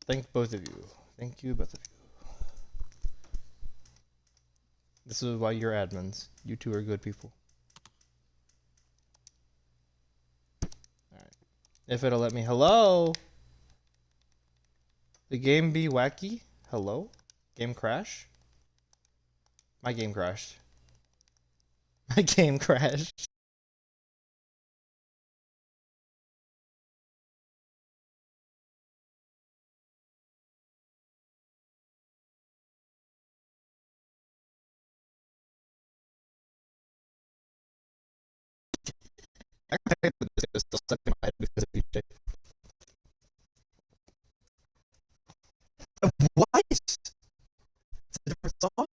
Thank both of you. Thank you, both of you. This is why you're admins. You two are good people. Alright. If it'll let me. Hello? The game be wacky? Hello? Game crash? My game crashed. My game crashed. It's still stuck in my head because of BJ. What? It's a different song.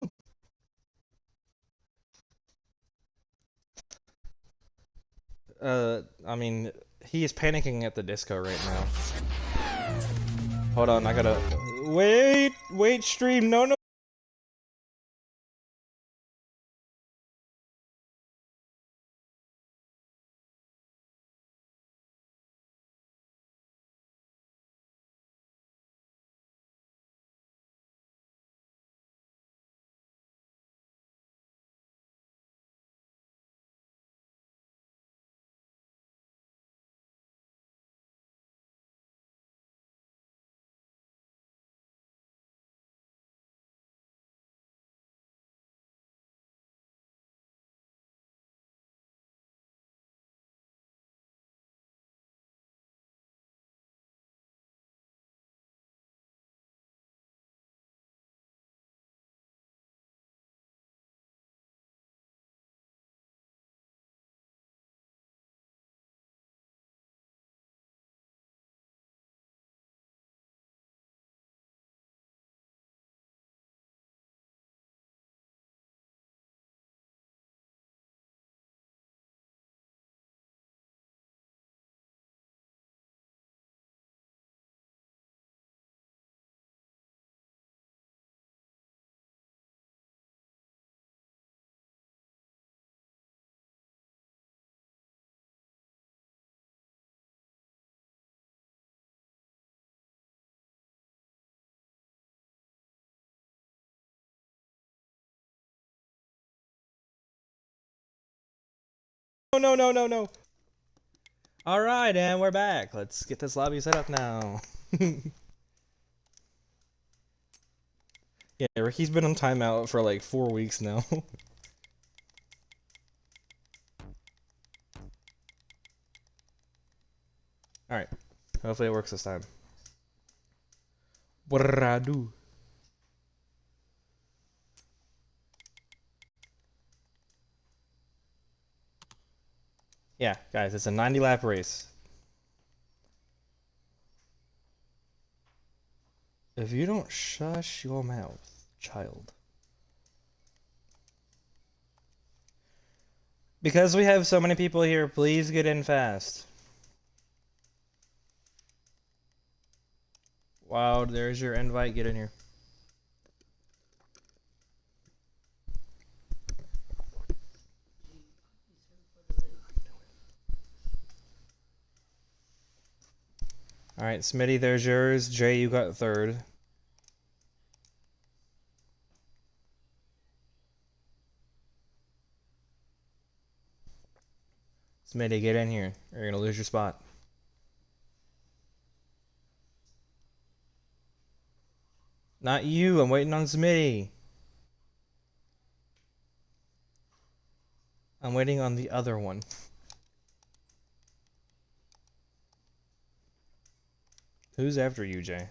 I mean, he is panicking at the disco right now. Hold on, I gotta. Wait, stream. No, no. No, no, no, no. Alright, and we're back. Let's get this lobby set up now. Yeah, Ricky's been on timeout for like 4 weeks now. Alright. Hopefully it works this time. What did I do? Yeah, guys, it's a 90 lap race. If you don't shush your mouth, child. Because we have so many people here, please get in fast. Wow, there's your invite. Get in here. Alright, Smitty, there's yours. Jay, you got third. Smitty, get in here. You're gonna lose your spot. Not you, I'm waiting on Smitty. I'm waiting on the other one. Who's after you, Jay?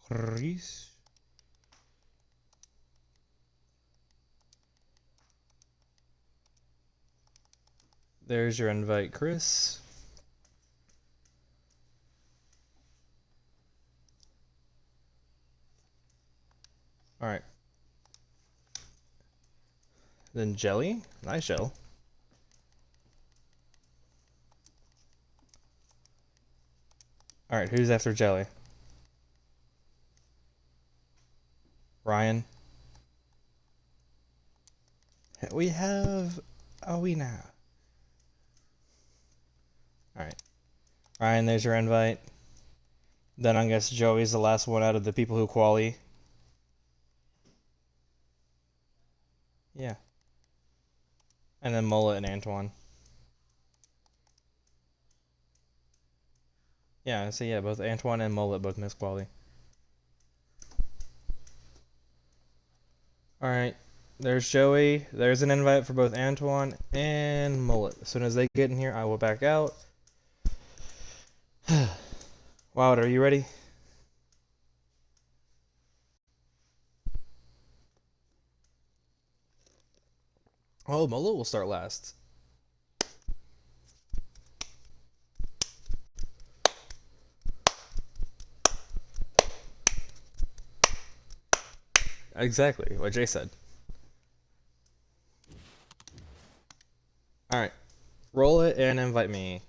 Chris? There's your invite, Chris. Alright. Then Jelly? Nice shell. Alright, who's after Jelly? Ryan? We have Owina. Alright. Ryan, there's your invite. Then I guess Joey's the last one out of the people who quali. Yeah. And then Mullet and Antoine. Yeah, so yeah, both Antoine and Mullet both missed quali. Alright. There's Joey. There's an invite for both Antoine and Mullet. As soon as they get in here, I will back out. Wild, are you ready? Oh, Mullet will start last. Exactly what Jay said. Alright. Roll it and invite me.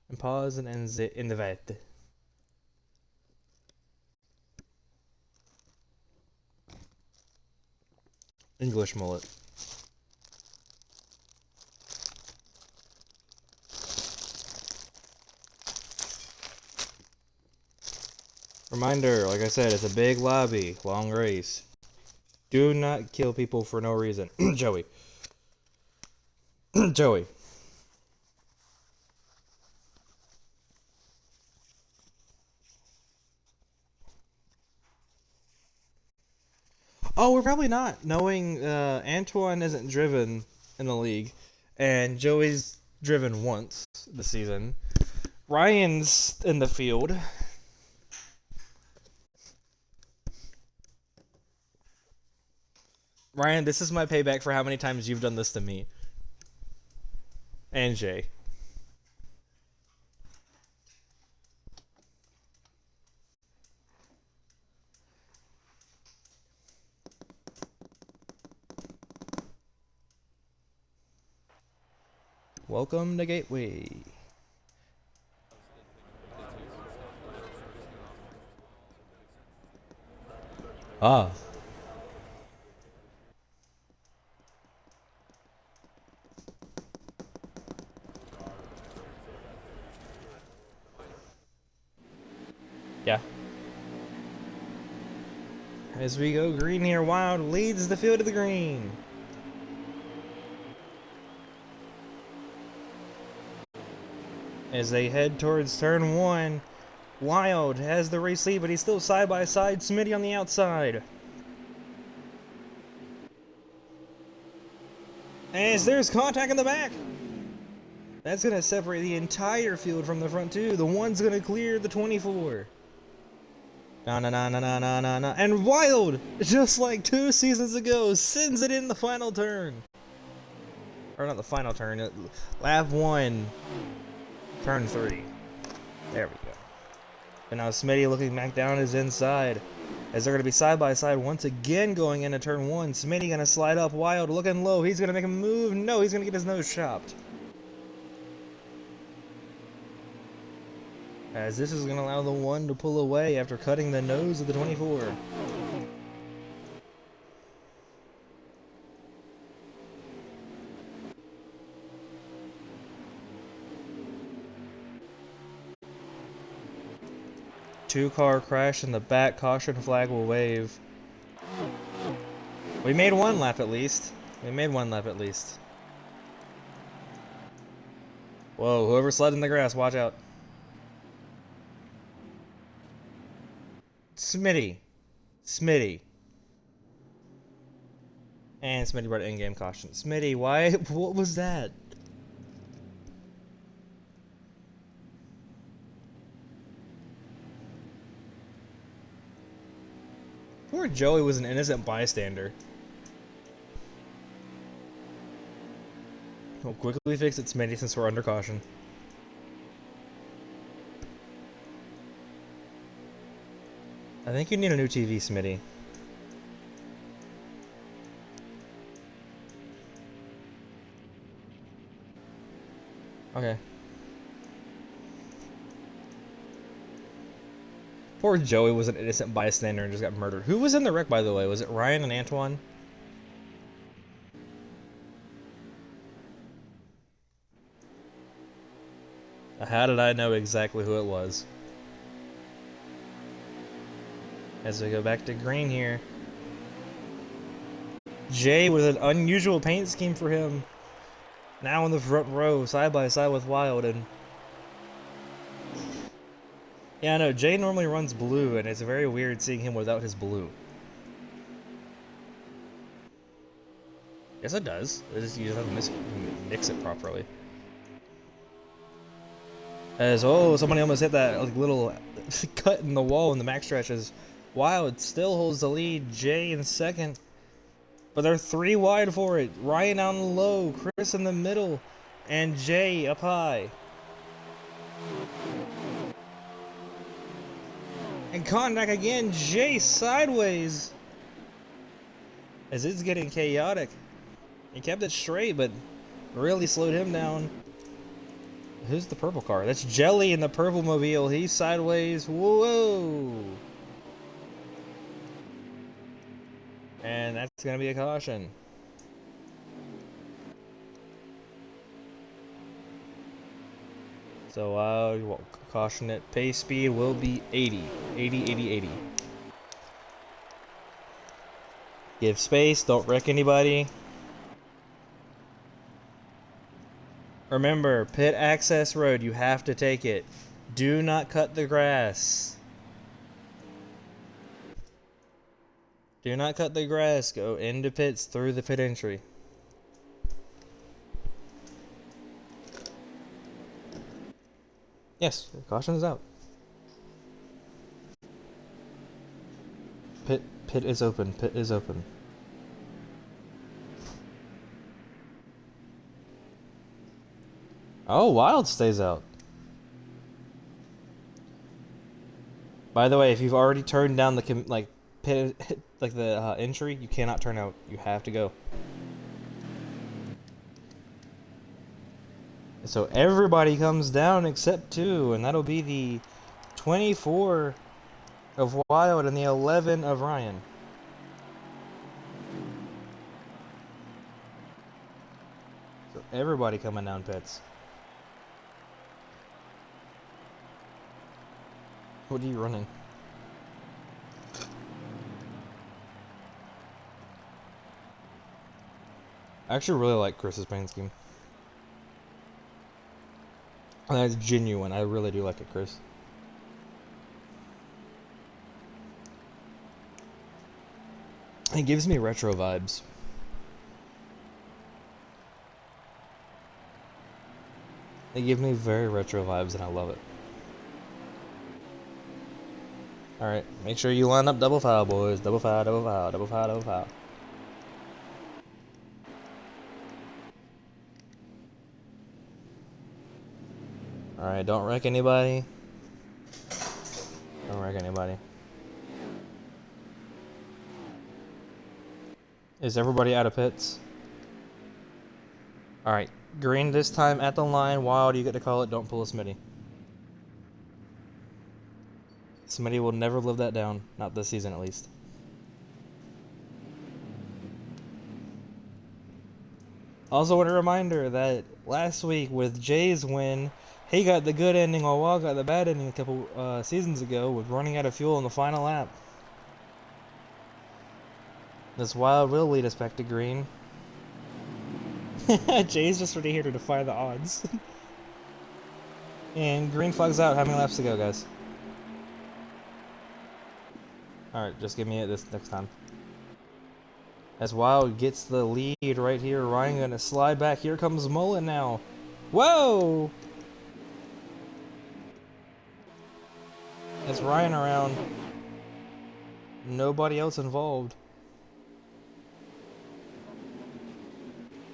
And pause and end the invite. English Mullet. Reminder, like I said, it's a big lobby, long race. Do not kill people for no reason. Joey. Joey. Oh, we're probably not, knowing Antoine isn't driven in the league, and Joey's driven once this season. Ryan's in the field. Ryan, this is my payback for how many times you've done this to me. And Jay. Welcome to Gateway. Ah. Yeah. As we go green here, Wild leads the field to the green. As they head towards turn one, Wild has the race lead, but he's still side by side. Smitty on the outside. As there's contact in the back. That's going to separate the entire field from the front two. The one's going to clear the 24. Na. And Wild, just like 2 seasons ago, sends it in the final turn. Or not the final turn, lap 1, turn 3. There we go. And now Smitty looking back down his inside. As they're going to be side by side once again going into turn 1. Smitty going to slide up, Wild looking low. He's going to make a move. No, he's going to get his nose chopped. As this is going to allow the 1 to pull away after cutting the nose of the 24. Two-car crash in the back. Caution flag will wave. We made 1 lap at least. Whoa, whoever slid in the grass, watch out. Smitty. And Smitty brought in-game caution. Smitty, why? What was that? Poor Joey was an innocent bystander. We'll quickly fix it, Smitty, since we're under caution. I think you need a new TV, Smitty. Okay. Poor Joey was an innocent bystander and just got murdered. Who was in the wreck, by the way? Was it Ryan and Antoine? How did I know exactly who it was? As we go back to green here. Jay with an unusual paint scheme for him. Now in the front row, side by side with Wild. And yeah, I know, Jay normally runs blue, and it's very weird seeing him without his blue. Yes, it does. You just have to mix it properly. As somebody almost hit that like little cut in the wall in the max stretches. Wild still holds the lead. Jay in second, but they're 3 wide for it. Ryan on low, Chris in the middle, and Jay up high. And contact again. Jay sideways. As it's getting chaotic. He kept it straight, but really slowed him down. Who's the purple car? That's Jelly in the purple mobile. He's sideways. Whoa! And that's going to be a caution. So, caution it. Pace speed will be 80. 80, 80, 80. Give space. Don't wreck anybody. Remember, pit access road, you have to take it. Do not cut the grass. Do not cut the grass. Go into pits through the pit entry. Yes, caution is out. Pit is open. Pit is open. Oh, Wild stays out. By the way, if you've already turned down the pit, like the entry, you cannot turn out. You have to go. So everybody comes down except 2, and that'll be the 24 of Wild and the 11 of Ryan. So everybody coming down pits. What are you running? I actually really like Chris's paint scheme. And that's genuine. I really do like it, Chris. It gives me retro vibes. They give me very retro vibes, and I love it. Alright, make sure you line up double file, boys. Double file, double file, double file, double file. Alright, don't wreck anybody. Don't wreck anybody. Is everybody out of pits? Alright, green this time at the line. Wild, you get to call it. Don't pull a Smitty. Smitty will never live that down. Not this season, at least. Also, a reminder that last week with Jay's win, he got the good ending while Wild got the bad ending a couple seasons ago with running out of fuel in the final lap. This Wild will lead us back to green. Jay's just ready here to defy the odds. And green flag's out. How many laps to go, guys? Alright, just give me it this next time. As Wild gets the lead right here, Ryan gonna slide back. Here comes Mullen now. Whoa! As Ryan around. Nobody else involved.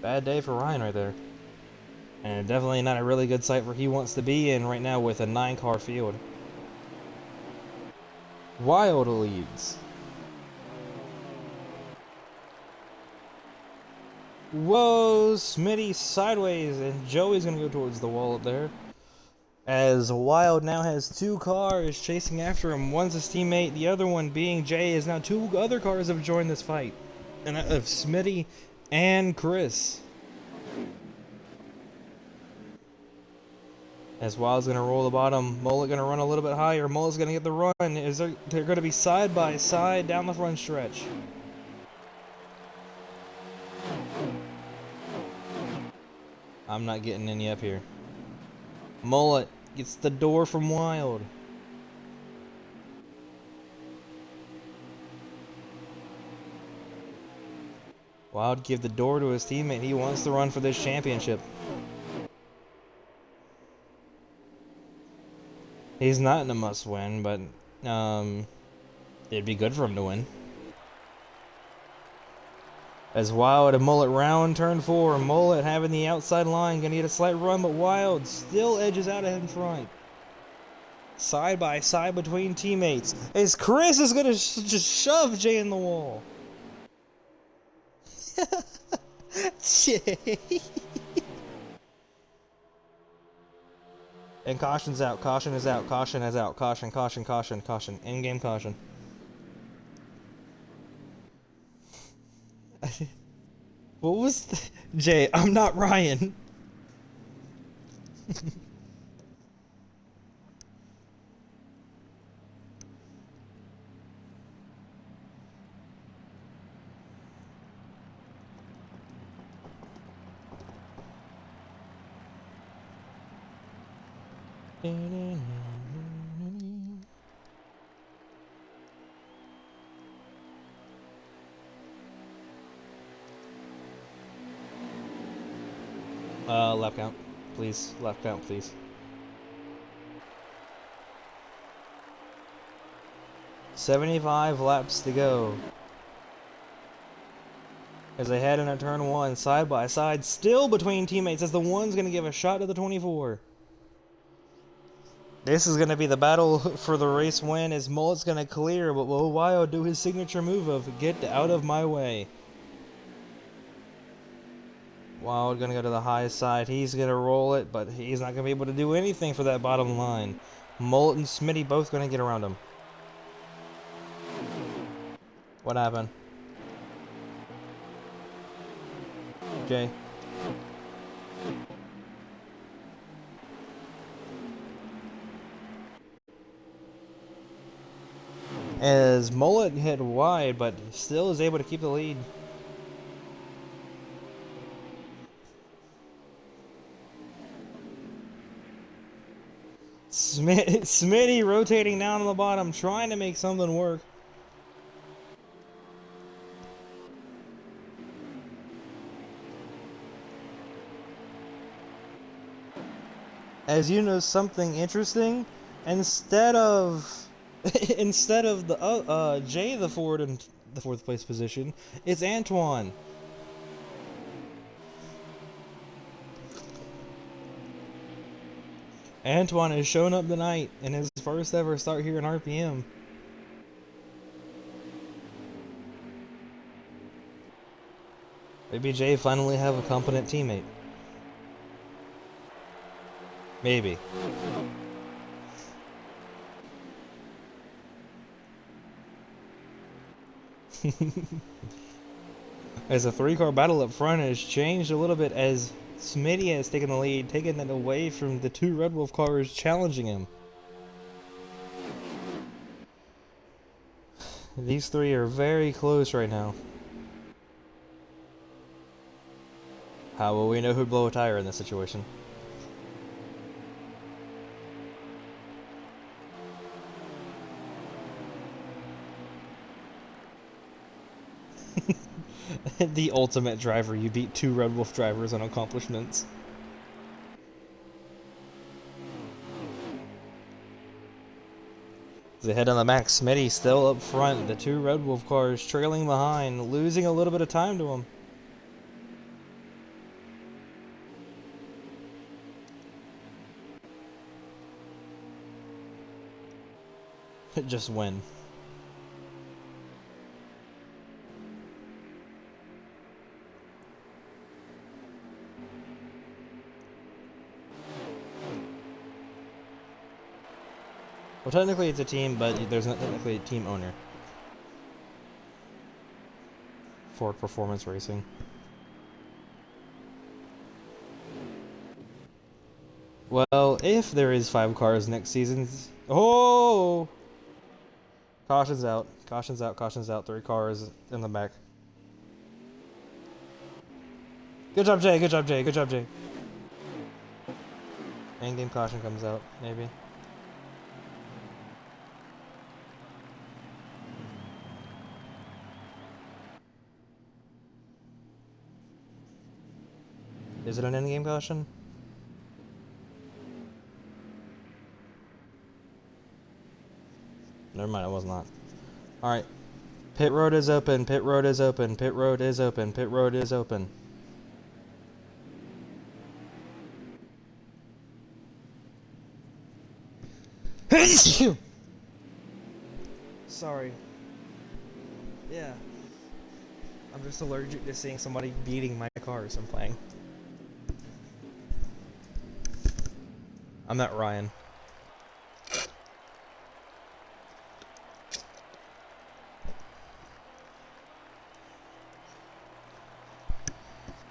Bad day for Ryan right there. And definitely not a really good sight where he wants to be in right now with a 9-car field. Wild leads. Whoa, Smitty sideways, and Joey's gonna go towards the wall up there. As Wild now has two cars chasing after him. One's his teammate, the other one being Jay, is now two other cars have joined this fight. And that of Smitty and Chris. As Wild's gonna roll the bottom, Mullet gonna run a little bit higher. Mullet's gonna get the run. They're gonna be side by side down the front stretch. I'm not getting any up here. Mullet gets the door from Wild. Wild give the door to his teammate. He wants to run for this championship. He's not in a must-win, but it'd be good for him to win. As Wild and Mullet round turn 4, Mullet having the outside line, gonna get a slight run, but Wild still edges out ahead in front. Side by side between teammates, as Chris is gonna just shove Jay in the wall. Jay. And caution's out, caution is out, caution is out, caution, caution, caution, caution, in-game caution. What was Jay, I'm not Ryan. Lap count, please. Lap count, please. $75 laps to go. As they head into turn 1, side by side, still between teammates, as the one's gonna give a shot to the 24. This is gonna be the battle for the race win, as Mullet's gonna clear, but will Wild do his signature move of get out of my way. Wild gonna go to the high side. He's gonna roll it, but he's not gonna be able to do anything for that bottom line. Mullet and Smitty both gonna get around him. What happened? Jay. As Mullet hit wide, but still is able to keep the lead. Smitty rotating down on the bottom, trying to make something work. As you know, something interesting, instead of the Jay the Ford in the 4th place position, it's Antoine. Antoine has shown up tonight in his first ever start here in RPM. Maybe Jay finally have a competent teammate. Maybe. As a 3-car battle up front has changed a little bit, as Smitty has taken the lead, taking it away from the 2 Red Wolf cars challenging him. These 3 are very close right now. How will we know who'd blow a tire in this situation? The ultimate driver. You beat 2 Red Wolf drivers on accomplishments. As they head on the back, Smitty still up front. The 2 Red Wolf cars trailing behind, losing a little bit of time to him. Just win. Well, technically it's a team, but there's not technically a team owner. Ford Performance Racing. Well, if there is 5 cars next season... Oh! Caution's out. Caution's out. Caution's out. 3 cars in the back. Good job, Jay. Good job, Jay. Good job, Jay. Endgame caution comes out, maybe. Is it an endgame caution? Never mind, it was not. Alright. Pit road is open. Pit road is open. Pit road is open. Pit road is open. Sorry. Yeah. I'm just allergic to seeing somebody beating my cars I'm playing. I'm not Ryan.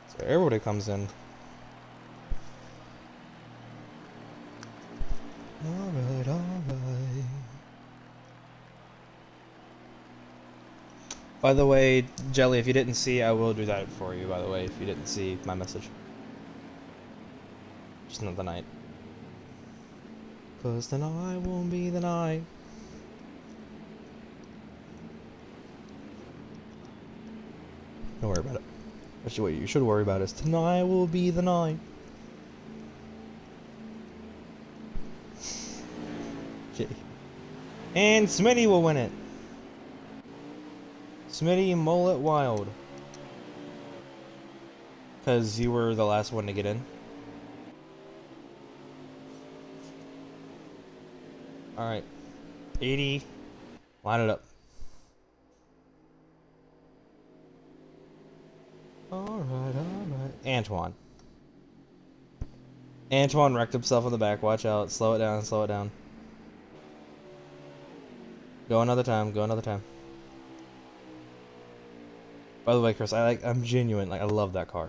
So everybody comes in. Alright, alright. By the way, Jelly, if you didn't see, I will do that for you, by the way, if you didn't see my message. Just not the night. 'Cause the night won't be the night. Don't worry about it. Actually, what you should worry about is tonight will be the night. Okay. And Smitty will win it. Smitty Mullet Wild. Because you were the last one to get in. Alright. 80. Line it up. Alright. Antoine. Antoine wrecked himself in the back. Watch out. Slow it down. Slow it down. Go another time. Go another time. By the way, Chris, I'm genuine. Like, I love that car.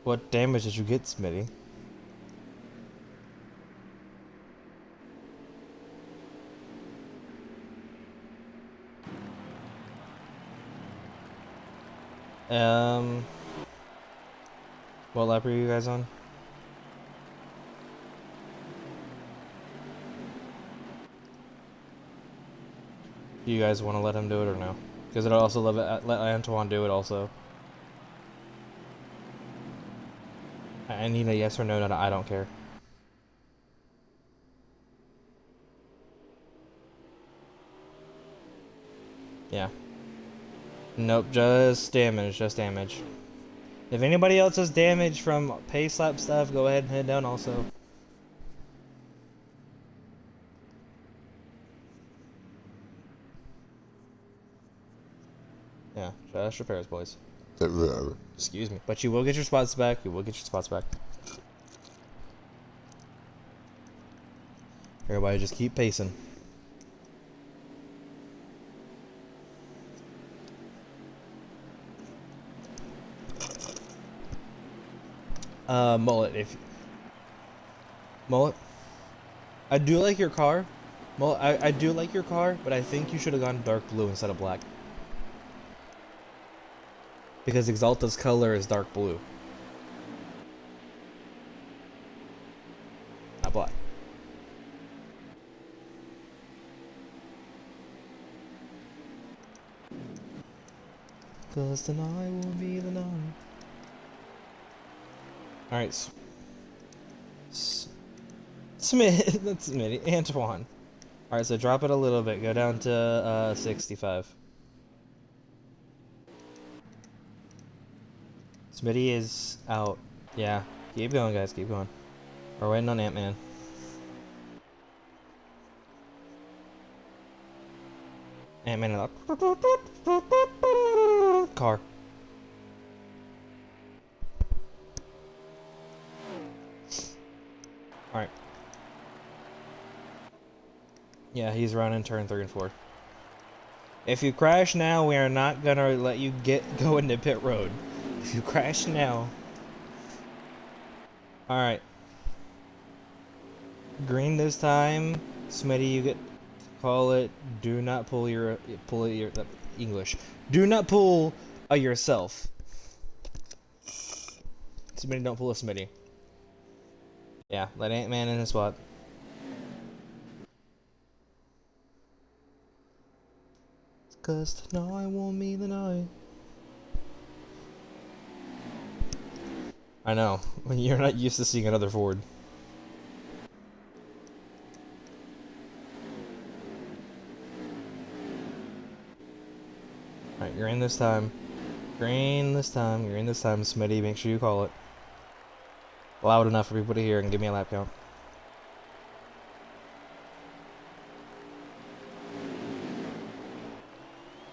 What damage did you get, Smitty? What lap are you guys on? Do you guys want to let him do it or no? Because I'd also let Antoine do it also. I need a yes or no, no, I don't care. Yeah. Nope, just damage, just damage. If anybody else has damage from pace lap stuff, go ahead and head down also. Yeah, just repairs, boys. Excuse me. But you will get your spots back, you will get your spots back. Everybody just keep pacing. Mullet, Mullet, I do like your car. Mullet, I do like your car, but I think you should have gone dark blue instead of black. Because Exalta's color is dark blue. Not black. Cause tonight will be the night. Alright. Smith, that's Smitty. Antoine. Alright, so drop it a little bit. Go down to 65. Smitty is out. Yeah. Keep going, guys. Keep going. We're waiting on Ant-Man. Ant-Man in the car. Alright. Yeah, he's running turn 3 and 4. If you crash now, we are not gonna let you go into pit road. If you crash now. Alright. Green this time. Smitty, you get to call it. Do not pull your English. Do not pull yourself. Smitty, don't pull a Smitty. Yeah, let Ant-Man in his spot. Cause tonight won't be the night. I know. When you're not used to seeing another Ford. Alright, you're in this time. Green this time. You're in this time, Smitty. Make sure you call it. Loud enough for people to hear and give me a lap count.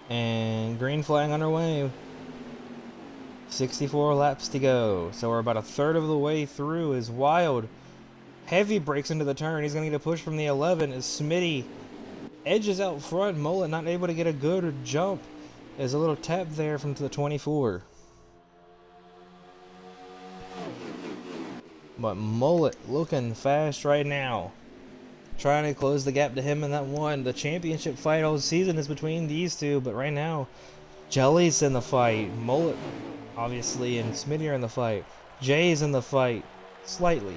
And green flag on our way. 64 laps to go. So we're about a third of the way through. Is Wild. Heavy breaks into the turn. He's going to get a push from the 11 as Smitty edges out front. Mullet not able to get a good jump. There's a little tap there from the 24. But Mullet looking fast right now. Trying to close the gap to him in that one. The championship fight all season is between these two. But right now, Jelly's in the fight. Mullet, obviously, and Smitty are in the fight. Jay's in the fight. Slightly.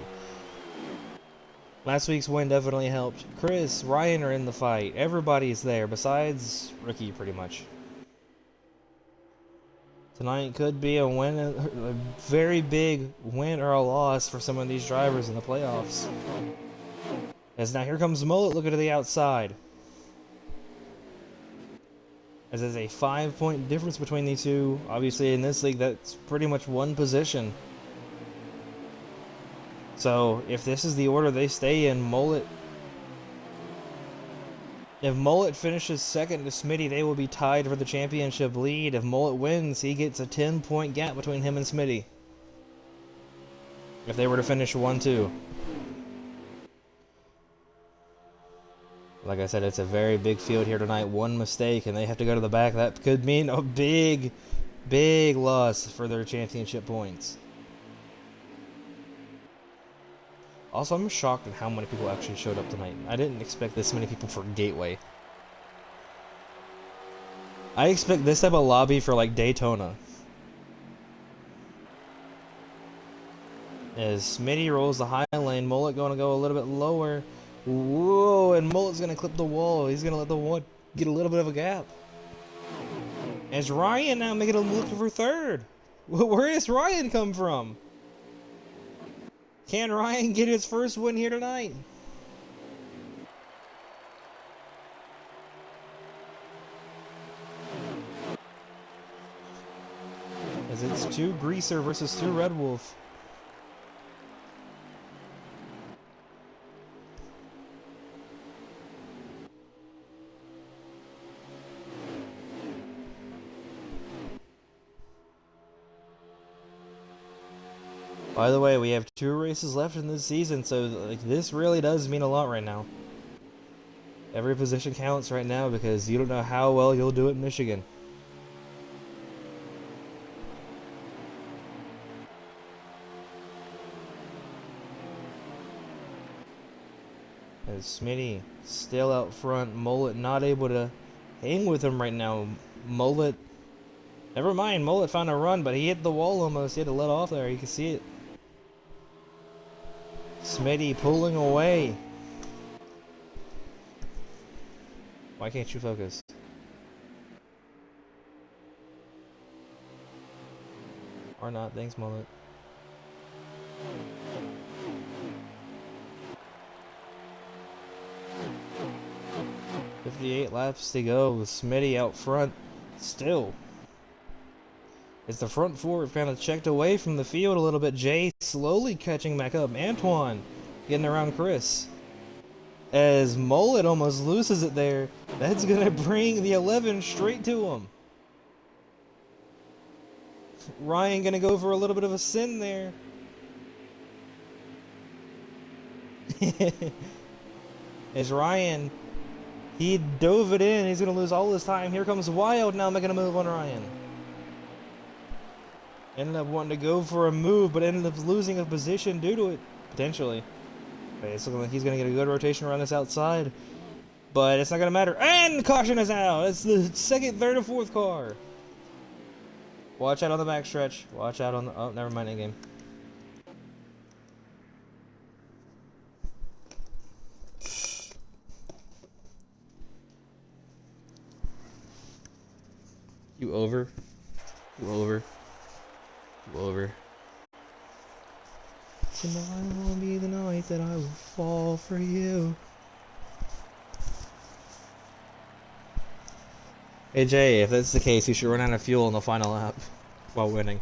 Last week's win definitely helped. Chris, Ryan are in the fight. Everybody's there besides Ricky, pretty much. Tonight could be a win, a very big win or a loss for some of these drivers in the playoffs. As now here comes Mullet looking to the outside. As there's a 5-point difference between these two. Obviously in this league that's pretty much one position. So if this is the order they stay in, Mullet... If Mullet finishes second to Smitty, they will be tied for the championship lead. If Mullet wins, he gets a 10-point gap between him and Smitty. If they were to finish 1-2. Like I said, it's a very big field here tonight. One mistake and they have to go to the back. That could mean a big, big loss for their championship points. Also, I'm shocked at how many people actually showed up tonight. I didn't expect this many people for Gateway. I expect this type of lobby for like Daytona. As Smitty rolls the high lane, Mullet going to go a little bit lower. Whoa, and Mullet's going to clip the wall. He's going to let the wall get a little bit of a gap. As Ryan now making a look for third. Where does Ryan come from? Can Ryan get his first win here tonight? As it's 2 Greaser versus 2 Red Wolf. By the way, we have 2 races left in this season, so like this really does mean a lot right now. Every position counts right now because you don't know how well you'll do it in Michigan. As Smitty still out front, Mullet not able to hang with him right now. Mullet, never mind, Mullet found a run, but he hit the wall almost. He had to let off there, you can see it. Smitty pulling away. Why can't you focus? Or not, thanks Mullet. "58 laps to go with Smitty out front still. As the front 4 have kind of checked away from the field a little bit. Jay slowly catching back up. Antoine getting around Chris. As Mullet almost loses it there. That's going to bring the 11 straight to him. Ryan going to go for a little bit of a sin there. As Ryan He dove it in. He's going to lose all his time. Here comes Wild now making a move on Ryan. Ended up wanting to go for a move, but ended up losing a position due to it. Potentially. But it's looking like he's going to get a good rotation around this outside. But it's not going to matter. And caution is out. It's the second, third, and fourth car. Watch out on the backstretch. Watch out on the... Oh, never mind, in-game. You over. You over. You over. Tonight will be the night that I will fall for you. Hey Jay, if that's the case, you should run out of fuel in the final lap while winning.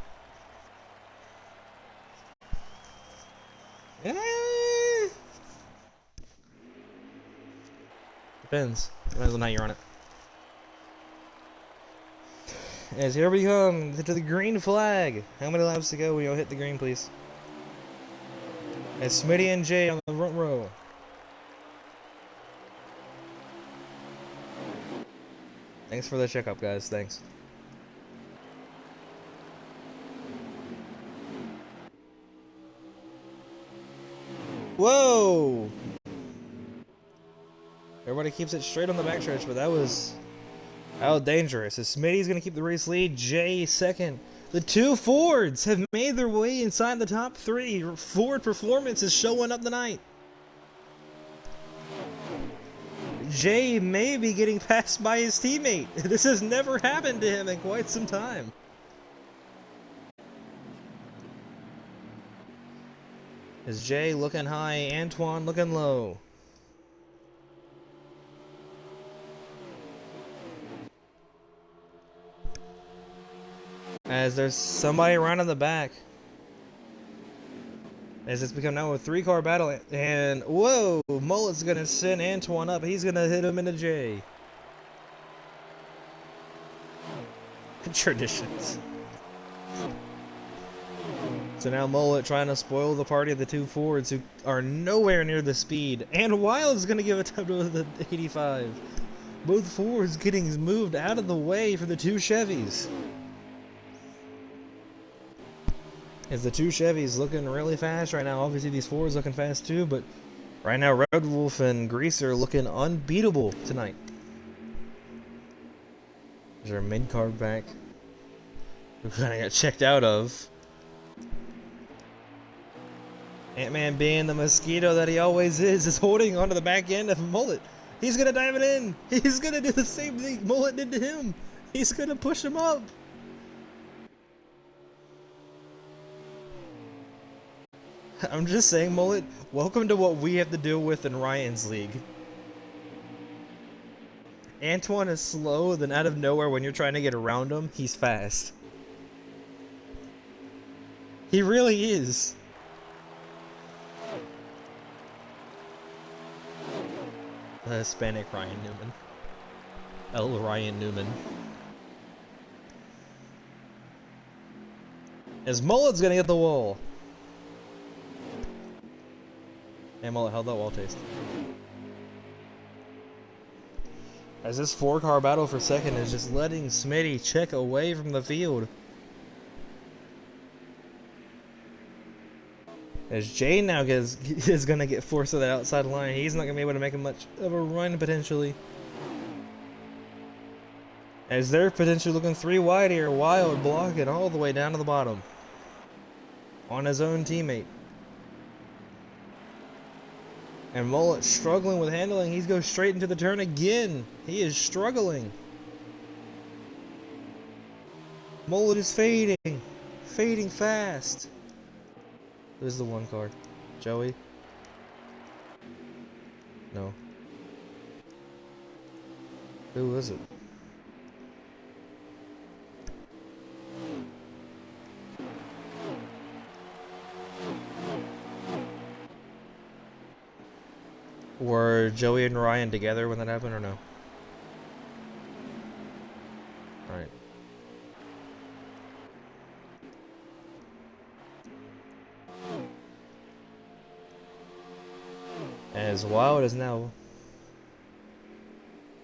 Depends. Depends on how you're on it. As here we come to the green flag. How many laps to go when you'll hit the green, please? As Smitty and Jay on the front row. Thanks for the checkup, guys. Thanks. Whoa! Everybody keeps it straight on the backstretch, but that was dangerous. As Smitty's going to keep the race lead, Jay second. The two Fords have made their way inside the top three. Ford Performance is showing up tonight. Jay may be getting passed by his teammate. This has never happened to him in quite some time. Is Jay looking high, Antoine looking low. As there's somebody around in the back. As it's become now a three-car battle, and whoa, Mullet's gonna send Antoine up. He's gonna hit him into J. Traditions. So now Mullet trying to spoil the party of the two Fords who are nowhere near the speed. And Wild's gonna give it time to the 85. Both Fords getting moved out of the way for the two Chevys. As the two Chevys looking really fast right now. Obviously these Fords looking fast too, but right now Red Wolf and Greaser looking unbeatable tonight. There's our mid-card back. We kind of got checked out of. Ant-Man, being the mosquito that he always is holding onto the back end of Mullet. He's gonna dive it in. He's gonna do the same thing Mullet did to him. He's gonna push him up. I'm just saying, Mullet, welcome to what we have to deal with in Ryan's league. Antoine is slow, then out of nowhere when you're trying to get around him, he's fast. He really is. The Hispanic Ryan Newman. L. Ryan Newman. As Mullet's gonna get the wall. And Mullet held that wall taste. As this four-car battle for second is just letting Smitty check away from the field. As Jay now is going to get forced to that outside line. He's not going to be able to make much of a run potentially. As they're potentially looking three wide here. Wild blocking all the way down to the bottom. On his own teammate. And Mullet struggling with handling. He goes straight into the turn again. He is struggling. Mullet is fading. Fading fast. Who's the one car? Joey? No. Who is it? Were Joey and Ryan together when that happened or no? Alright. As Wild is now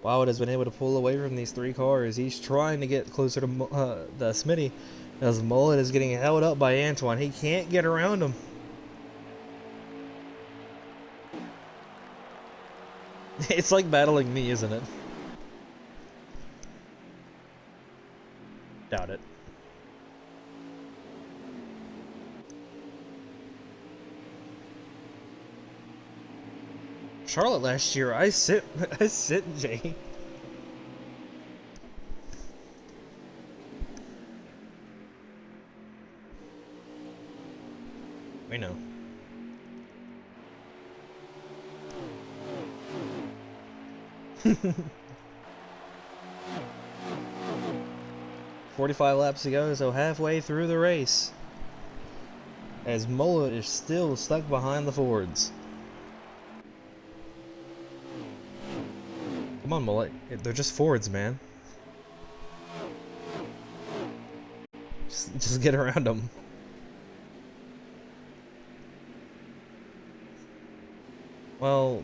Wout has been able to pull away from these three cars. He's trying to get closer to the Smitty as Mullet is getting held up by Antoine. He can't get around him. It's like battling me, isn't it? Doubt it. Charlotte last year, I sit Jay. We know. "45 laps to go, so halfway through the race. As Mullet is still stuck behind the Fords. Come on, Mullet. They're just Fords, man. Just get around them. Well...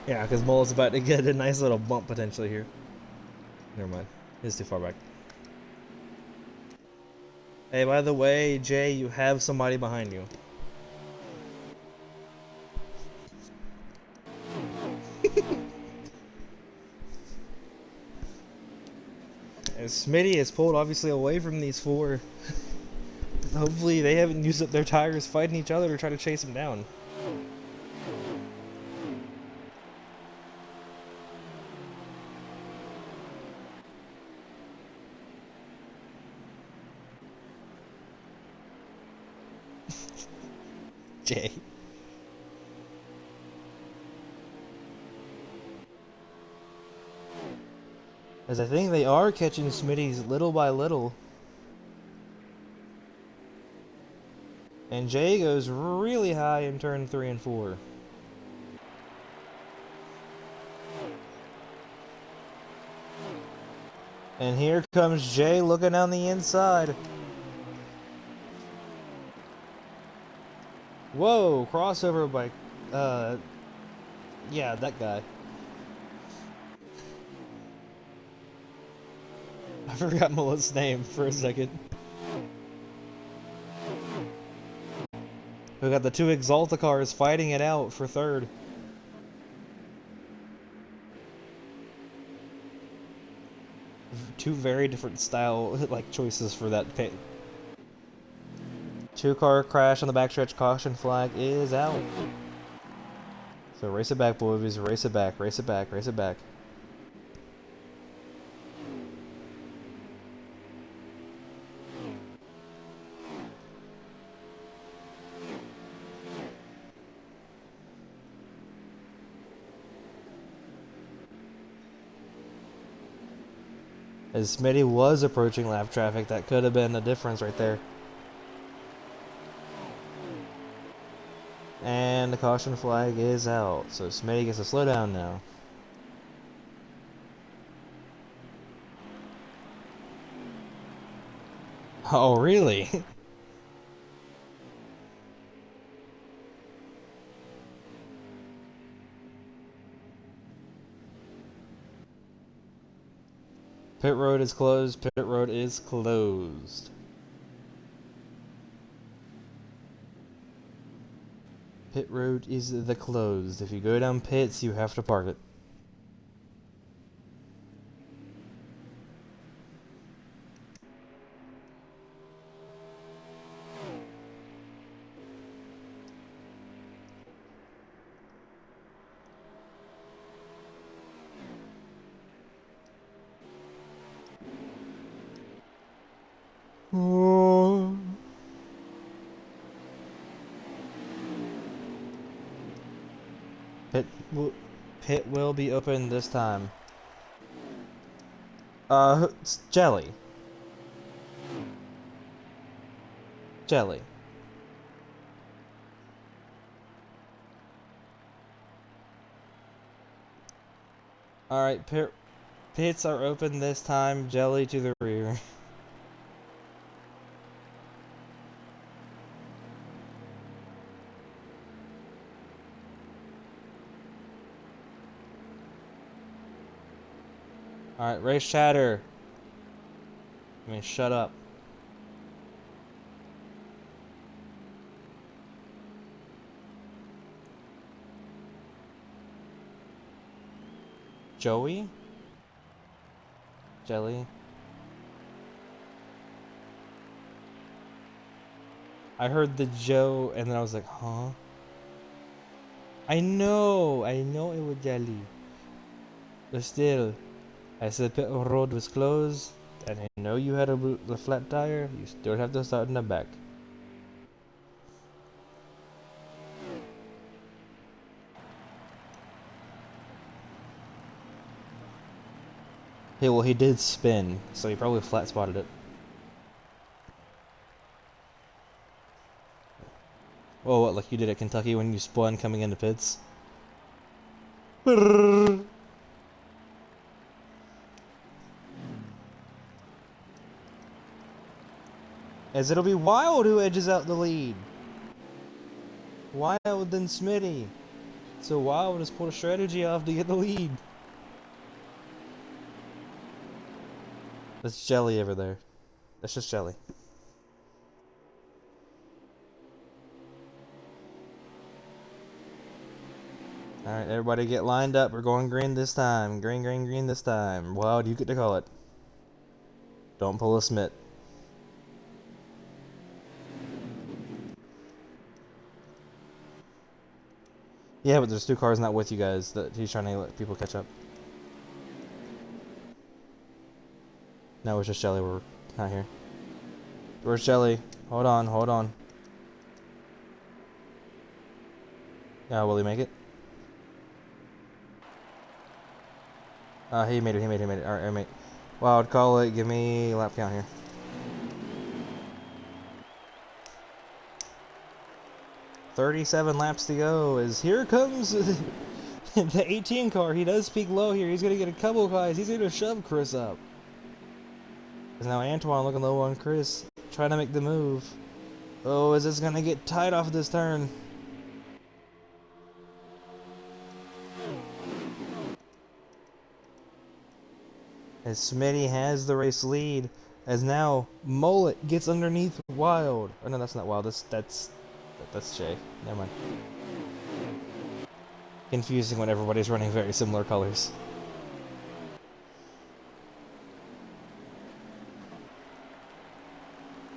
yeah, because Mullet's about to get a nice little bump potentially here. Never mind. He's too far back. Hey, by the way, Jay, you have somebody behind you. And Smitty is pulled obviously away from these four. Hopefully they haven't used up their tires fighting each other to try to chase him down. Jay. As I think they are catching Smitty's little by little. And Jay goes really high in turn 3 and 4. And here comes Jay looking down the inside. Whoa, crossover by, yeah, that guy. I forgot Mullet's name for a second. We got the two Exalta cars fighting it out for third. Two very different style choices for that pit. Two-car crash on the backstretch. Caution flag is out. So race it back, boys. Race it back. Race it back. Race it back. As Smitty was approaching lap traffic, that could have been the difference right there. And the caution flag is out, so Smitty gets to slow down now. Oh, really? Pit road is closed. Pit road is closed. Pit road is the closed. If you go down pits, you have to park it. Oh. Pit will be open this time. It's Jelly. Jelly. Alright, pits are open this time. Jelly to the rear. Alright, race chatter. I mean, shut up. Joey? Jelly? I heard the Joe, and then I was like, huh? I know it was Jelly. But still, I said pit road was closed, and I know you had a flat tire, you still have to start in the back. Hey, well, he did spin, so he probably flat spotted it. Oh, what, like you did at Kentucky when you spun coming into pits? As it'll be Wild who edges out the lead. Wild then Smitty. So Wild just pulled a strategy off to get the lead. That's Jelly over there. That's just Jelly. Alright, everybody get lined up. We're going green this time. Green, green, green this time. Wild, you get to call it. Don't pull a Smith. Yeah, but there's two cars not with you guys that he's trying to let people catch up. No, it's just Jelly. We're not here. Where's Jelly? Hold on, hold on. Will he make it? He made it. Alright, mate. Wild, call it. Give me a lap count here. $37 laps to go. As here comes the 18 car. He does peak low here. He's gonna get a couple guys. He's gonna shove Chris up. Because now Antoine looking low on Chris, trying to make the move. Oh, is this gonna get tight off this turn? As Smitty has the race lead, as now Mullet gets underneath Wild. Oh no, that's not Wild. That's Jay. Never mind. Confusing when everybody's running very similar colors.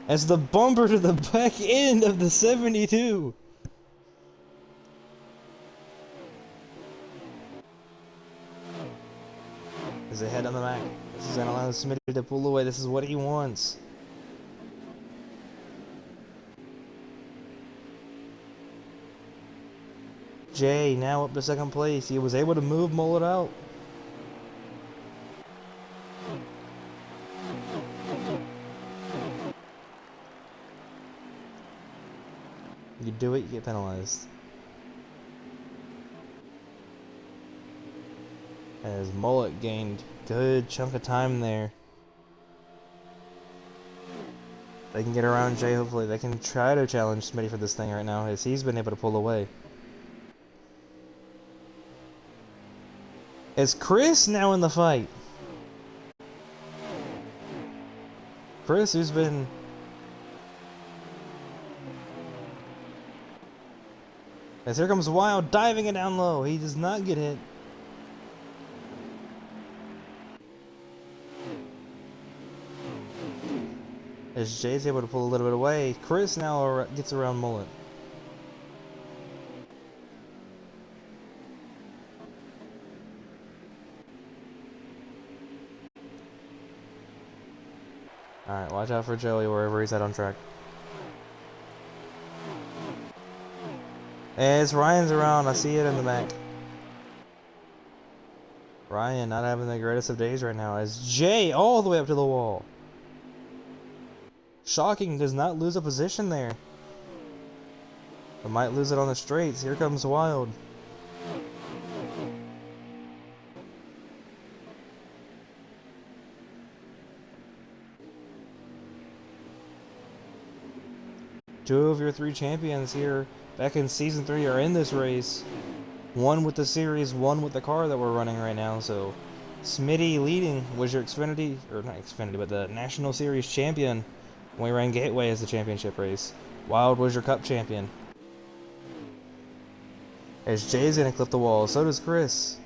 As the bumper to the back end of the 72. As they head on the back. This is gonna allow Smitty to pull away. This is what he wants. Jay now up to second place. He was able to move Mullet out. You do it, you get penalized. As Mullet gained good chunk of time there. They can get around Jay, hopefully. They can try to challenge Smitty for this thing right now, as he's been able to pull away. Is Chris now in the fight? Chris, who's been... As here comes Wild, diving it down low. He does not get hit. As Jay's able to pull a little bit away, Chris now gets around Mullet. Alright, watch out for Joey wherever he's at on track. As Ryan's around, I see it in the back. Ryan not having the greatest of days right now, as Jay all the way up to the wall. Shocking does not lose a position there. But might lose it on the straights. Here comes Wild. Two of your three champions here back in Season 3 are in this race. One with the series, one with the car that we're running right now, so Smitty leading was your Xfinity, or not Xfinity, but the National Series champion when we ran Gateway as the championship race. Wild was your Cup champion. As Jay's gonna clip the wall, so does Chris.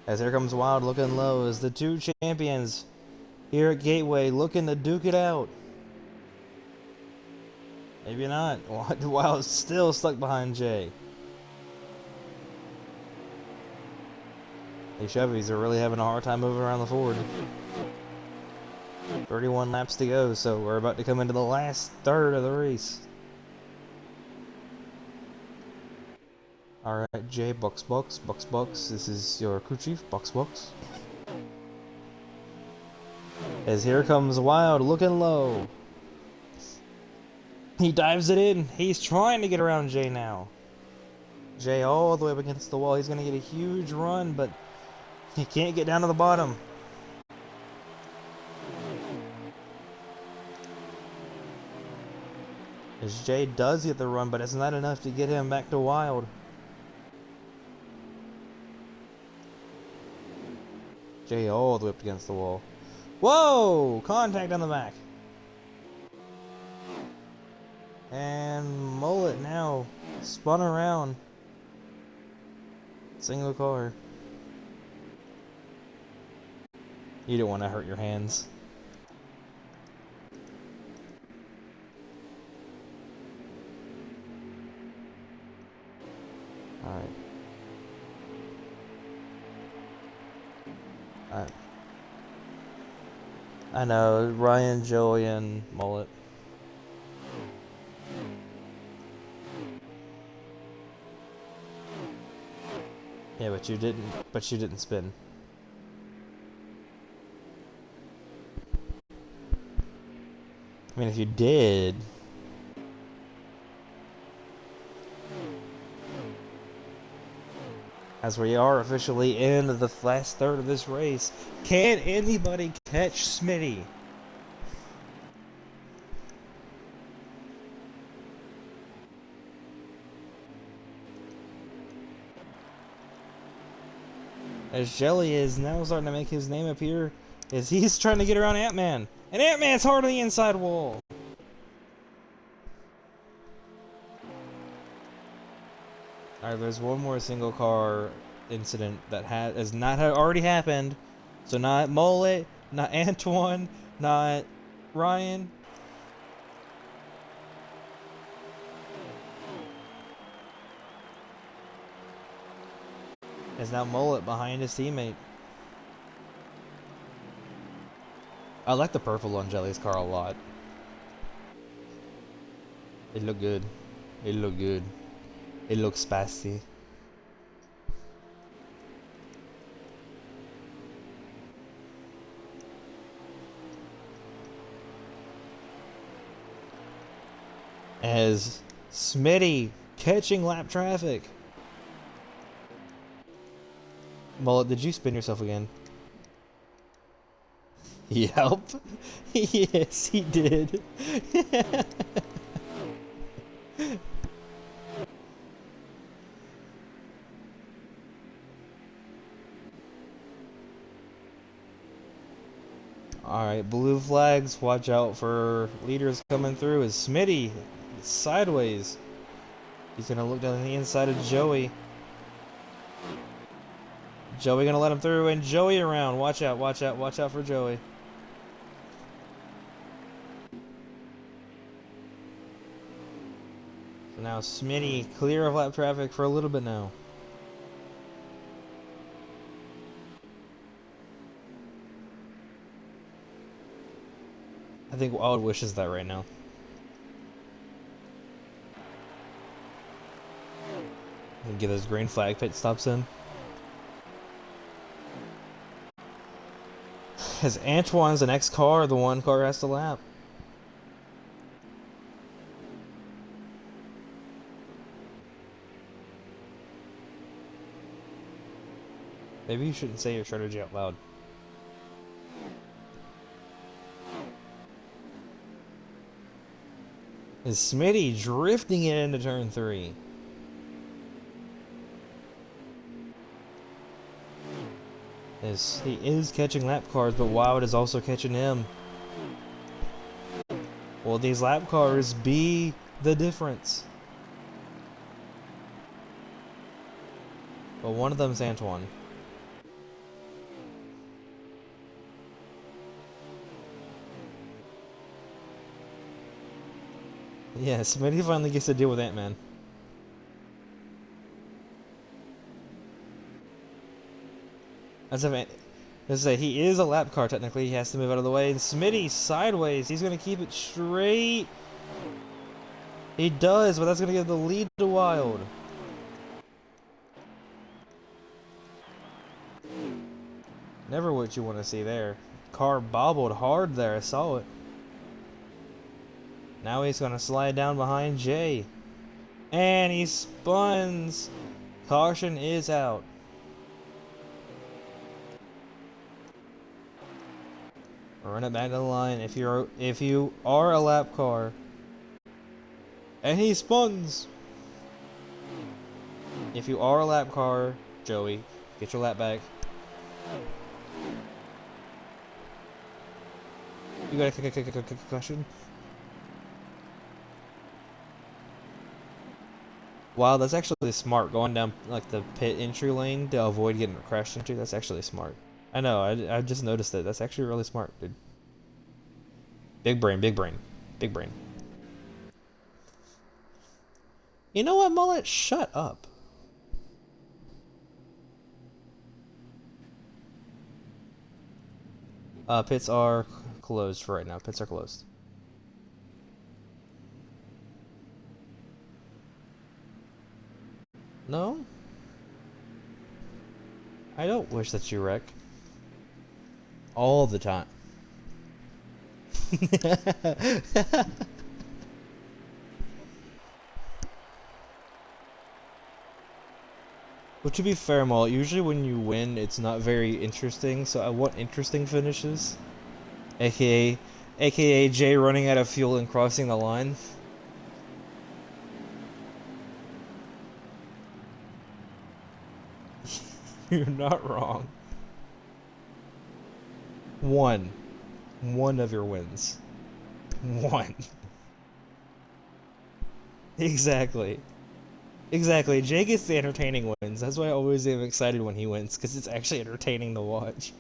As here comes Wild looking low as the two champions here at Gateway looking to duke it out. Maybe not. Wild's still stuck behind Jay. These Chevys are really having a hard time moving around the Ford. 31 laps to go, so we're about to come into the last third of the race. Alright, Jay, Bucks. This is your crew chief, Bucks. As here comes Wild, looking low. He dives it in. He's trying to get around Jay now. Jay all the way up against the wall. He's going to get a huge run, but he can't get down to the bottom. As Jay does get the run, but it's not enough to get him back to Wild. Jay all the way up against the wall. Whoa! Contact on the back. And Mullet now spun around. Single car. You don't want to hurt your hands. Alright. I know, Ryan, Joey, and Mullet. Yeah, but you didn't spin. I mean, if you did... As we are officially in the last third of this race, can anybody catch Smitty? As Jelly is now starting to make his name appear, as he's trying to get around Ant-Man. And Ant-Man's hard on the inside wall. Alright, there's one more single car incident that has not already happened. So not Mullet, not Antoine, not Ryan. Is now Mullet behind his teammate. I like the purple on Jelly's car a lot. It looked good. It looked good. It looks spicy. As Smitty catching lap traffic. Mullet, did you spin yourself again? Yep. Yes, he did. Alright, blue flags. Watch out for leaders coming through. Is Smitty sideways? He's gonna look down the inside of Joey. Joey gonna let him through, and Joey around. Watch out, watch out, watch out for Joey. So now Smitty clear of lap traffic for a little bit now. I think Wild wishes that right now. And get those green flag pit stops in. As Antoine's the next car, the one car has to lap. Maybe you shouldn't say your strategy out loud. Is Smitty drifting it into turn 3? He is catching lap cars, but Wild is also catching him. Will these lap cars be the difference? Well, one of them's Antoine. Yeah, Smitty finally gets to deal with Ant-Man. Let's say he is a lap car technically. He has to move out of the way. And Smitty sideways. He's gonna keep it straight. He does, but that's gonna give the lead to Wild. Never what you want to see there. Car bobbled hard there. I saw it. Now he's gonna slide down behind Jay. And he spuns. Caution is out. Run it back to the line. If you are a lap car. And he spuns. If you are a lap car, Joey, get your lap back. You got a concussion. Wow, that's actually smart. Going down like the pit entry lane to avoid getting crashed into. That's actually smart. I know. I just noticed it. That's actually really smart, dude. Big brain. Big brain. Big brain. You know what, Mullet? Shut up. Pits are closed for right now. Pits are closed. No? I don't wish that you wreck. All the time. But to be fair, Mullet, usually when you win, it's not very interesting, so I want interesting finishes. AKA Jay running out of fuel and crossing the line. You're not wrong. One of your wins. One. Exactly. Exactly. Jay gets the entertaining wins. That's why I always am excited when he wins, because it's actually entertaining to watch.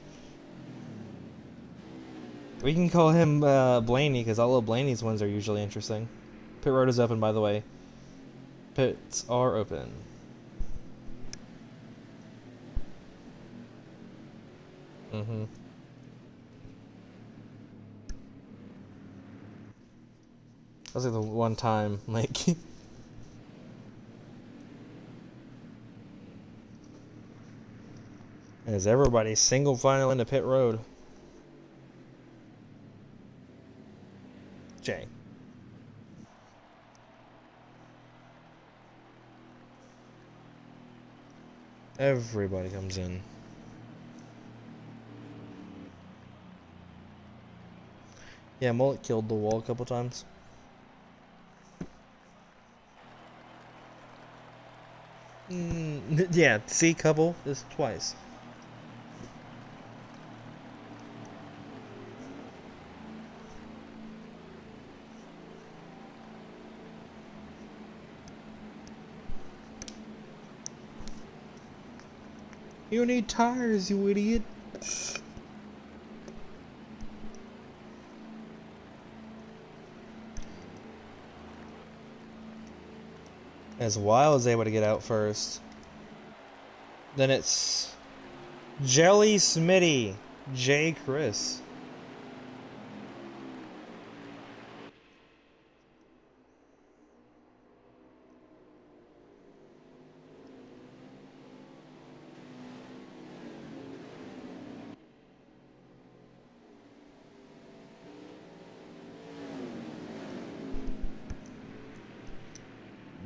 We can call him Blaney, because all of Blaney's wins are usually interesting. Pit road is open, by the way. Pits are open. Mm-hmm. That was like the one time, like... As everybody single file into pit road. Jay. Everybody comes in. Yeah, Mullet killed the wall a couple times. Yeah, see, couple is twice. You need tires, you idiot. As Wild is able to get out first. Then it's Jelly Smitty, J. Chris.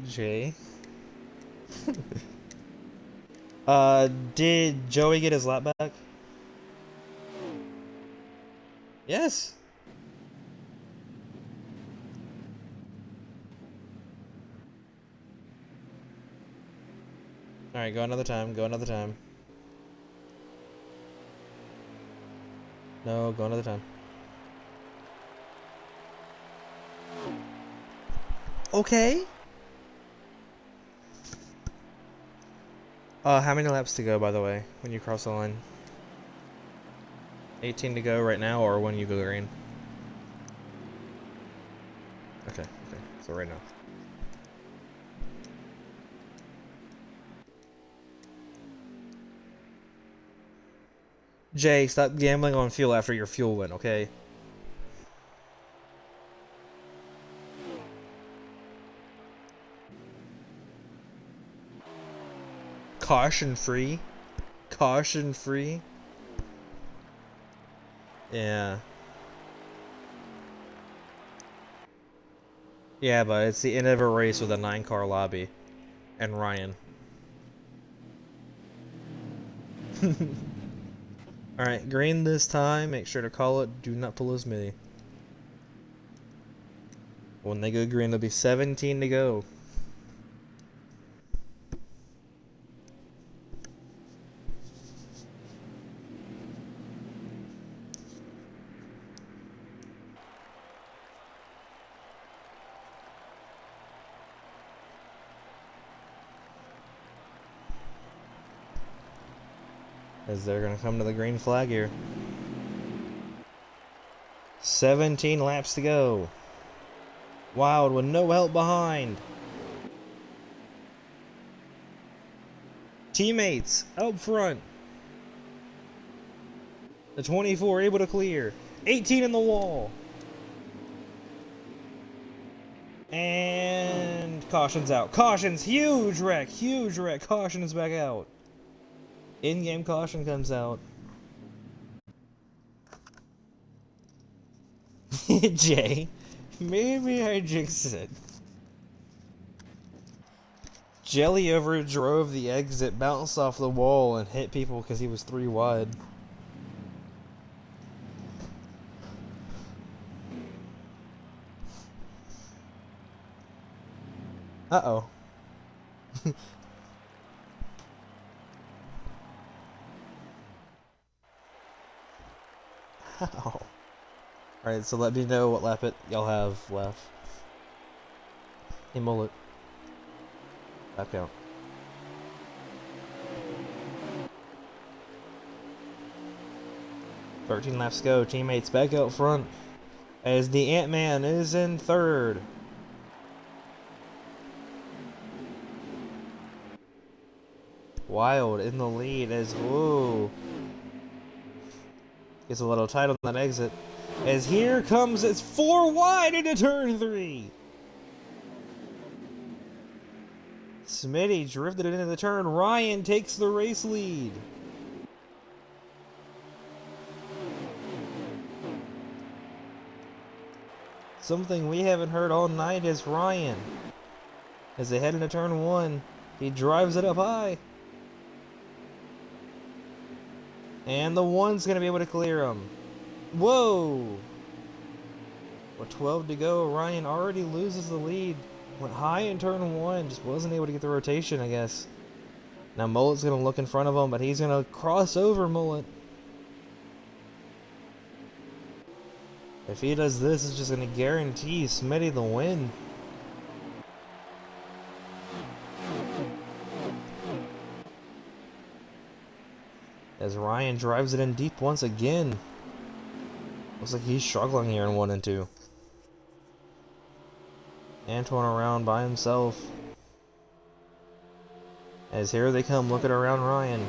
Jay. Did Joey get his lap back? Yes. Alright, go another time, go another time. No, go another time. Okay. How many laps to go, by the way, when you cross the line? 18 to go right now, or when you go green? Okay, so right now. Jay, stop gambling on fuel after your fuel win, okay? Caution free? Caution free? Yeah. Yeah, but it's the end of a race with a 9-car lobby. And Ryan. Alright, green this time. Make sure to call it. Do not pull a Smitty. When they go green, there'll be 17 to go. As they're going to come to the green flag here. 17 laps to go. Wild with no help behind. Teammates up front. The 24 able to clear. 18 in the wall. And caution's out. Caution's huge wreck. Huge wreck. Caution is back out. In-game caution comes out. Jay, maybe I jinxed it. Jelly overdrove the exit, bounced off the wall, and hit people because he was 3 wide. Uh-oh. Ow. Alright, so let me know what lap y'all have left. Hey, Mullet. Lap count. "13 laps to go. Teammates back out front as the Ant-Man is in 3rd. Wild in the lead as whoa. Gets a little tight on that exit. As here comes it's 4 wide into turn 3. Smitty drifted it into the turn. Ryan takes the race lead. Something we haven't heard all night is Ryan. As they head into turn 1, he drives it up high. And the 1's going to be able to clear him. Whoa! With 12 to go, Ryan already loses the lead. Went high in turn 1, just wasn't able to get the rotation, I guess. Now Mullet's going to look in front of him, but he's going to cross over Mullet. If he does this, it's just going to guarantee Smitty the win. As Ryan drives it in deep once again. Looks like he's struggling here in 1 and 2. Antoine around by himself. As here they come looking around Ryan.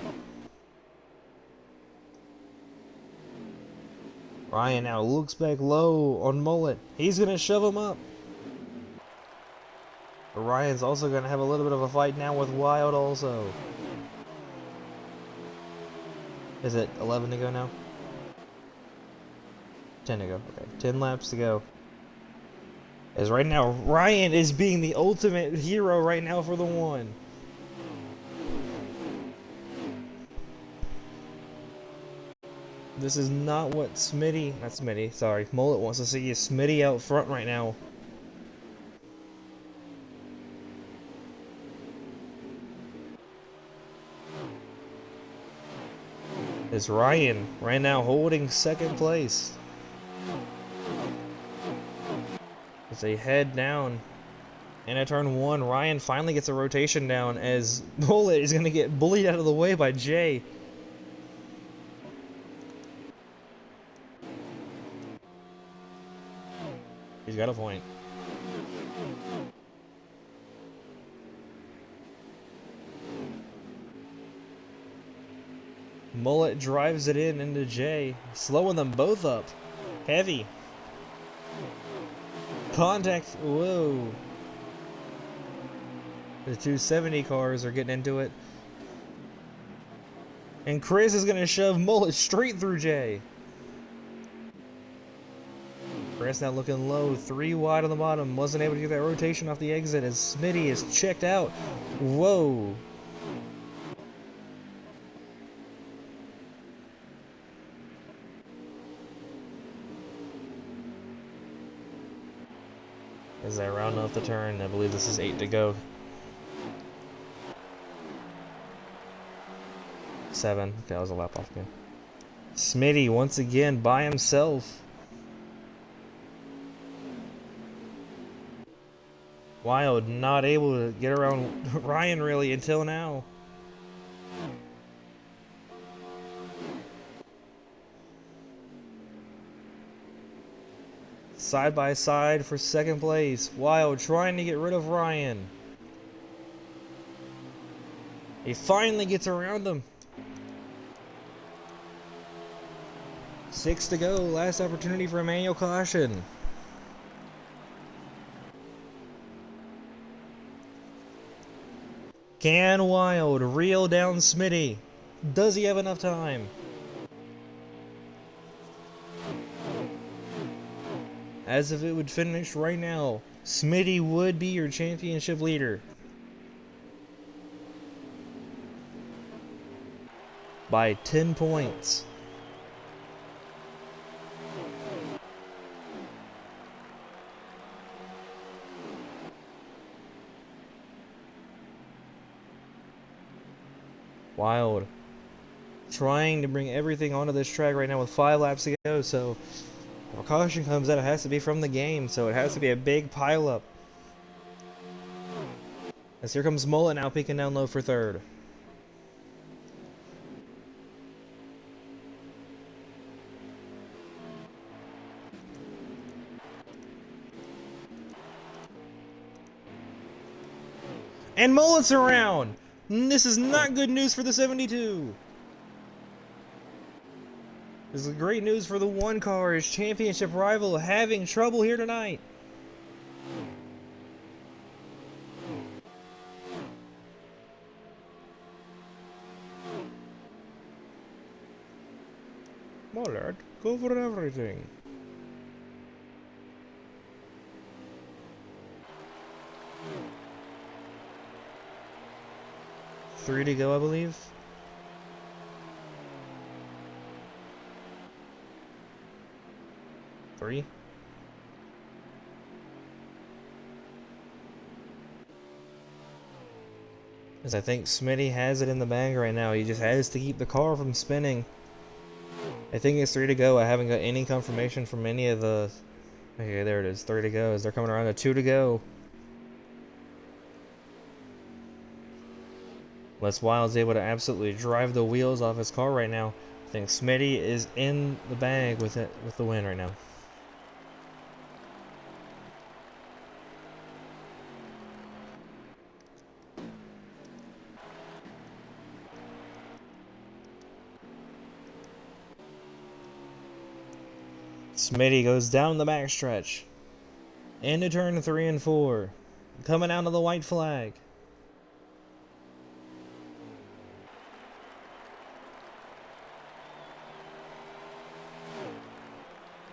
Ryan now looks back low on Mullet. He's going to shove him up. But Ryan's also going to have a little bit of a fight now with Wild also. Is it 11 to go now? 10 to go. Okay, 10 laps to go. As right now, Ryan is being the ultimate hero right now for the 1. This is not what Mullet wants to see. Is Smitty out front right now. Is Ryan right now holding second place as they head down into turn 1. Ryan finally gets a rotation down as Mullet is going to get bullied out of the way by Jay. He's got a point. Mullet drives it in into Jay, slowing them both up. Heavy. Contact. Whoa. The 270 cars are getting into it. And Chris is going to shove Mullet straight through Jay. Chris now looking low, 3 wide on the bottom. Wasn't able to get that rotation off the exit as Smitty is checked out. Whoa. As they round off the turn, I believe this is 8 to go. 7. Okay, that was a lap off again. Smitty once again by himself. Wild not able to get around Ryan really until now. Side by side for second place. Wild trying to get rid of Ryan. He finally gets around him. 6 to go. Last opportunity for a manual caution. Can Wild reel down Smitty? Does he have enough time? As if it would finish right now, Smitty would be your championship leader. By 10 points. Wild trying to bring everything onto this track right now with 5 laps to go, so if a caution comes out, it has to be from the game, so it has to be a big pileup. As here comes Mullet now peeking down low for third. And Mullet's around! This is not good news for the 72. This is great news for the 1 car, his championship rival, having trouble here tonight. Mullet, go for everything. Three to go, I believe. Three. As I think Smitty has it in the bag right now. He just has to keep the car from spinning. I think it's 3 to go. I haven't got any confirmation from any of the... Okay, there it is. 3 to go as they're coming around to 2 to go. Les Wild's able to absolutely drive the wheels off his car right now. I think Smitty is in the bag with it, with the win right now. Smitty goes down the backstretch into turn 3 and 4, coming out of the white flag.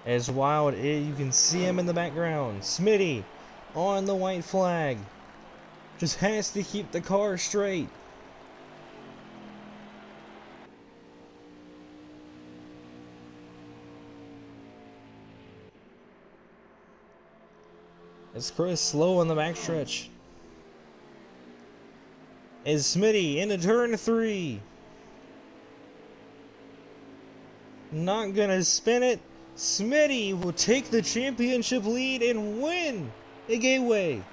As Wild, you can see him in the background. Smitty on the white flag. Just has to keep the car straight. As Chris slow on the backstretch. As Smitty into turn 3. Not gonna spin it. Smitty will take the championship lead and win a gateway.